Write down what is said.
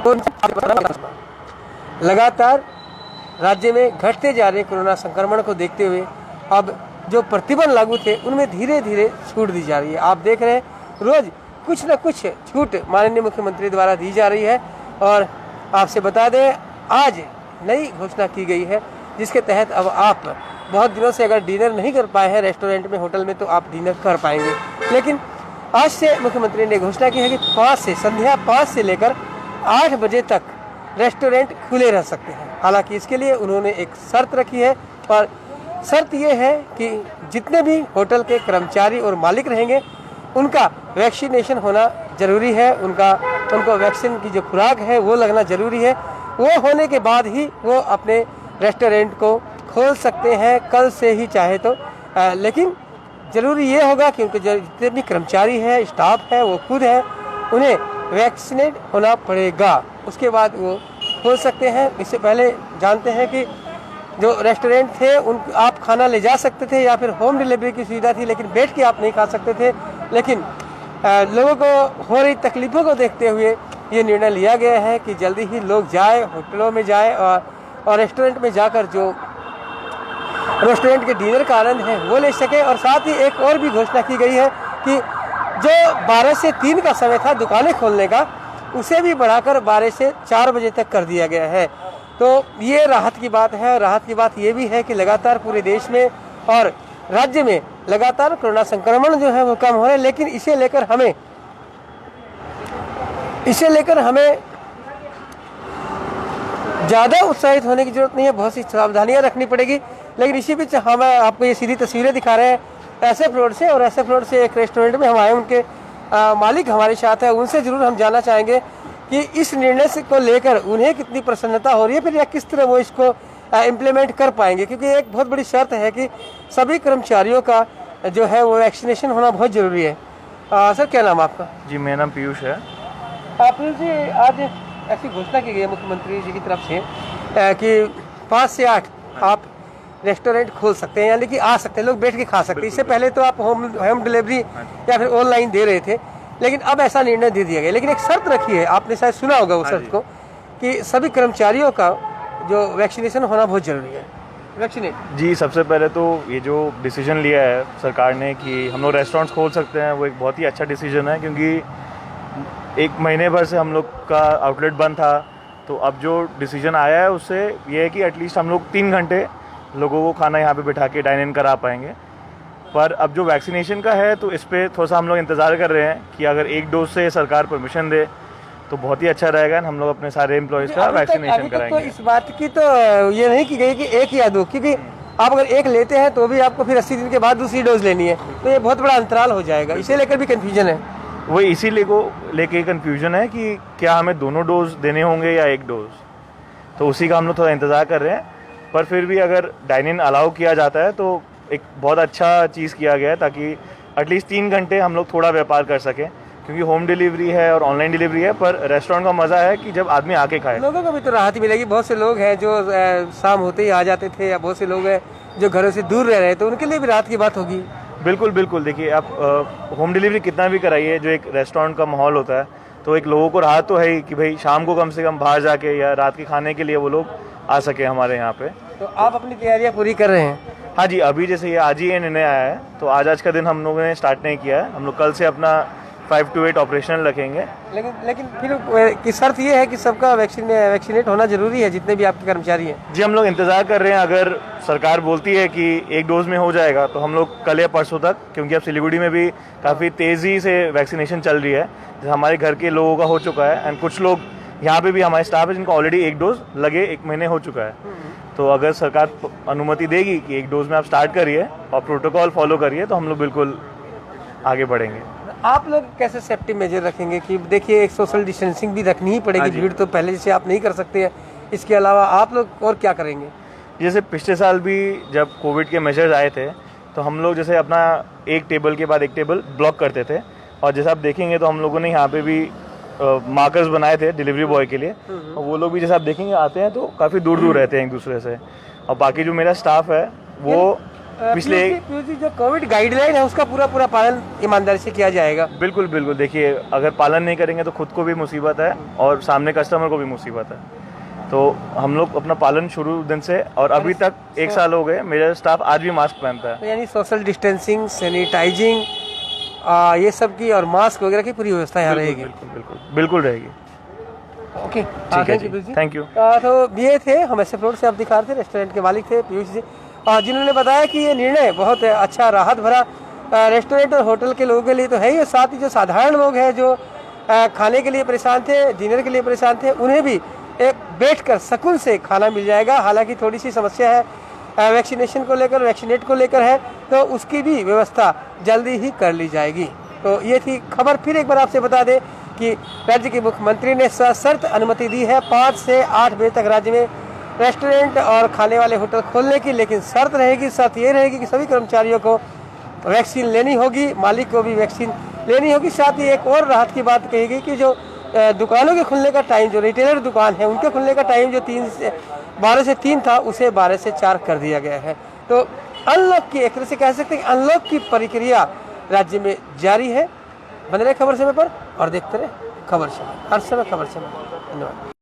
तो लगातार राज्य में घटते जा रहे कोरोना संक्रमण को देखते हुए अब जो प्रतिबंध लागू थे उनमें धीरे धीरे छूट दी जा रही है। आप देख रहे हैं रोज कुछ न कुछ छूट माननीय मुख्यमंत्री द्वारा दी जा रही है। और आपसे बता दें आज नई घोषणा की गई है जिसके तहत अब आप बहुत दिनों से अगर डिनर नहीं कर पाए हैं रेस्टोरेंट में, होटल में, तो आप डिनर कर पाएंगे। लेकिन आज से मुख्यमंत्री ने घोषणा की है कि संध्या 5 से लेकर 8 बजे तक रेस्टोरेंट खुले रह सकते हैं। हालांकि इसके लिए उन्होंने एक शर्त रखी है और शर्त ये है कि जितने भी होटल के कर्मचारी और मालिक रहेंगे उनका वैक्सीनेशन होना ज़रूरी है। उनको वैक्सीन की जो खुराक है वो लगना ज़रूरी है। वो होने के बाद ही वो अपने रेस्टोरेंट को खोल सकते हैं, कल से ही चाहे तो। लेकिन ज़रूरी ये होगा कि उनके जितने भी कर्मचारी हैं, स्टाफ है, वो खुद है, उन्हें वैक्सीनेट होना पड़ेगा, उसके बाद वो खोल सकते हैं। इससे पहले जानते हैं कि जो रेस्टोरेंट थे उन आप खाना ले जा सकते थे या फिर होम डिलीवरी की सुविधा थी, लेकिन बैठ के आप नहीं खा सकते थे। लेकिन लोगों को हो रही तकलीफ़ों को देखते हुए ये निर्णय लिया गया है कि जल्दी ही लोग जाए, होटलों में जाए और रेस्टोरेंट में जाकर जो रेस्टोरेंट के डिनर का आनंद है वो ले सके। और साथ ही एक और भी घोषणा की गई है कि जो 12 से 3 का समय था दुकानें खोलने का, उसे भी बढ़ाकर 12 से 4 बजे तक कर दिया गया है। तो ये राहत की बात है। राहत की बात ये भी है कि लगातार पूरे देश में और राज्य में लगातार कोरोना संक्रमण जो है वो कम हो रहा है। लेकिन इसे लेकर हमें ज़्यादा उत्साहित होने की जरूरत नहीं है, बहुत सी सावधानियां रखनी पड़ेगी। लेकिन इसी बीच हम आपको ये सीधी तस्वीरें दिखा रहे हैं ऐसे फ्लोर से, और ऐसे फ्लोर से एक रेस्टोरेंट में हम आए, उनके मालिक हमारे साथ है। उनसे ज़रूर हम जानना चाहेंगे कि इस निर्णय से को लेकर उन्हें कितनी प्रसन्नता हो रही है, फिर या किस तरह वो इसको इम्प्लीमेंट कर पाएंगे, क्योंकि एक बहुत बड़ी शर्त है कि सभी कर्मचारियों का जो है वो वैक्सीनेशन होना बहुत ज़रूरी है। सर क्या नाम आपका? जी मेरा नाम पीयूष है। पीयूष जी, आज ऐसी घोषणा की गई है मुख्यमंत्री जी की तरफ से कि 5 से 8 आप रेस्टोरेंट खोल सकते हैं, यानी कि आ सकते हैं, लोग बैठ के खा सकते हैं। इससे पहले तो आप होम डिलीवरी या फिर ऑनलाइन दे रहे थे, लेकिन अब ऐसा निर्णय दे दिया गया। लेकिन एक शर्त रखी है, आपने शायद सुना होगा उस शर्त को, कि सभी कर्मचारियों का जो वैक्सीनेशन होना बहुत ज़रूरी है। वैक्सीनेट जी, सबसे पहले तो ये जो डिसीजन लिया है सरकार ने कि हम लोग रेस्टोरेंट्स खोल सकते हैं, वो एक बहुत ही अच्छा डिसीजन है, क्योंकि 1 महीने भर से हम लोग का आउटलेट बंद था। तो अब जो डिसीजन आया है उससे ये है कि एटलीस्ट हम लोग 3 घंटे लोगों को खाना यहाँ पे बिठा के डाइन इन करा पाएंगे। पर अब जो वैक्सीनेशन का है तो इस पर थोड़ा सा हम लोग इंतज़ार कर रहे हैं कि अगर 1 डोज से सरकार परमिशन दे तो बहुत ही अच्छा रहेगा। हम लोग अपने सारे एम्प्लॉयज़ का वैक्सीनेशन कराएंगे। तो इस बात की तो ये नहीं की गई कि 1 या 2, क्योंकि आप अगर 1 लेते हैं तो भी आपको फिर 80 दिन के बाद दूसरी डोज लेनी है, तो ये बहुत बड़ा अंतराल हो जाएगा। इसे लेकर भी कन्फ्यूजन है। वही इसीलिए को लेके कन्फ्यूजन है कि क्या हमें दोनों डोज देने होंगे या 1 डोज, तो उसी का हम लोग थोड़ा इंतज़ार कर रहे हैं। पर फिर भी अगर डाइन इन अलाउ किया जाता है तो एक बहुत अच्छा चीज़ किया गया है, ताकि एटलीस्ट 3 घंटे हम लोग थोड़ा व्यापार कर सकें, क्योंकि होम डिलीवरी है और ऑनलाइन डिलीवरी है। पर रेस्टोरेंट का मज़ा है कि जब आदमी आके खाए। लोगों को भी तो राहत मिलेगी। बहुत से लोग हैं जो शाम होते ही आ जाते थे, या बहुत से लोग हैं जो घरों से दूर रह रहे, तो उनके लिए भी राहत की बात होगी। बिल्कुल बिल्कुल। देखिए आप होम डिलीवरी कितना भी कराइए, जो एक रेस्टोरेंट का माहौल होता है, तो एक लोगों को राहत तो है ही कि भाई शाम को कम से कम बाहर जाके या रात के खाने के लिए वो लोग आ सके हमारे यहाँ पे। तो आप अपनी तैयारियाँ पूरी कर रहे हैं? हाँ जी, अभी जैसे ये आज ही ये निर्णय आया है, तो आज का दिन हम लोगों ने स्टार्ट नहीं किया है। हम लोग कल से अपना 5 to 8 ऑपरेशनल रखेंगे। लेकिन फिर की शर्त ये है कि सबका वैक्सीनेट होना जरूरी है, जितने भी आपके कर्मचारी हैं। जी, हम लोग इंतज़ार कर रहे हैं। अगर सरकार बोलती है कि 1 डोज में हो जाएगा तो हम लोग कल या परसों तक, क्योंकि अब सिलीगुड़ी में भी काफ़ी तेज़ी से वैक्सीनेशन चल रही है, जैसे हमारे घर के लोगों का हो चुका है, एंड कुछ लोग यहाँ पे भी हमारे स्टाफ है जिनका ऑलरेडी 1 डोज लगे 1 महीने हो चुका है। तो अगर सरकार अनुमति देगी कि 1 डोज में आप स्टार्ट करिए और प्रोटोकॉल फॉलो करिए, तो हम लोग बिल्कुल आगे बढ़ेंगे। आप लोग कैसे सेफ्टी मेजर रखेंगे? कि देखिए एक सोशल डिस्टेंसिंग भी रखनी ही पड़ेगी, भीड़ तो पहले जैसे आप नहीं कर सकते हैं। इसके अलावा आप लोग और क्या करेंगे? जैसे पिछले साल भी जब कोविड के मेजर्स आए थे, तो हम लोग जैसे अपना एक टेबल के बाद एक टेबल ब्लॉक करते थे, और जैसे आप देखेंगे तो हम लोगों ने यहाँ पे भी मार्कर्स बनाए थे डिलीवरी बॉय के लिए, और वो लोग भी जैसे आप देखेंगे आते हैं तो काफ़ी दूर दूर रहते हैं एक दूसरे से। और बाकी जो मेरा स्टाफ है वो पिछले पीयूष जी, जो कोविड गाइडलाइन है उसका पूरा पूरा पालन ईमानदारी से किया जाएगा। बिल्कुल बिल्कुल, देखिए अगर पालन नहीं करेंगे तो खुद को भी मुसीबत है और सामने कस्टमर को भी मुसीबत है। तो हम लोग अपना पालन शुरू दिन से और अभी तक 1 साल हो गए, मेरा स्टाफ आज भी मास्क पहनता है। तो यानी सोशल डिस्टेंसिंग, सैनिटाइजिंग, ये सब की और मास्क वगैरह की पूरी व्यवस्था यहाँ रहेगी। बिल्कुल बिल्कुल बिल्कुल रहेगी। ओके, ठीक है जी, थैंक यू। तो ये थे, हम ऐसे फ्लोर से आप दिखा रहे थे, रेस्टोरेंट के मालिक थे पीयूष जी, जिन्होंने बताया कि ये निर्णय बहुत अच्छा, राहत भरा रेस्टोरेंट और होटल के लोगों के लिए तो है ही, साथ ही जो साधारण लोग हैं जो खाने के लिए परेशान थे, डिनर के लिए परेशान थे, उन्हें भी एक बैठकर सुकून से खाना मिल जाएगा। हालांकि थोड़ी सी समस्या है वैक्सीनेशन को लेकर, वैक्सीनेट को लेकर है, तो उसकी भी व्यवस्था जल्दी ही कर ली जाएगी। तो ये थी खबर। फिर एक बार आपसे बता दें कि राज्य के मुख्यमंत्री ने सशर्त अनुमति दी है 5 से 8 बजे तक राज्य में रेस्टोरेंट और खाने वाले होटल खोलने की, लेकिन शर्त रहेगी, शर्त ये रहेगी कि सभी कर्मचारियों को वैक्सीन लेनी होगी, मालिक को भी वैक्सीन लेनी होगी। साथ ही एक और राहत की बात कही गई कि जो दुकानों के खुलने का टाइम, जो रिटेलर दुकान है उनके खुलने का टाइम जो 12 से 3 था, उसे 12 से 4 कर दिया गया है। तो अनलॉक की, एक तरह से कह सकते हैं कि अनलॉक की प्रक्रिया राज्य में जारी है। बने रहे खबर समय पर और देखते रहे खबर समय, हर समय खबर समय। धन्यवाद।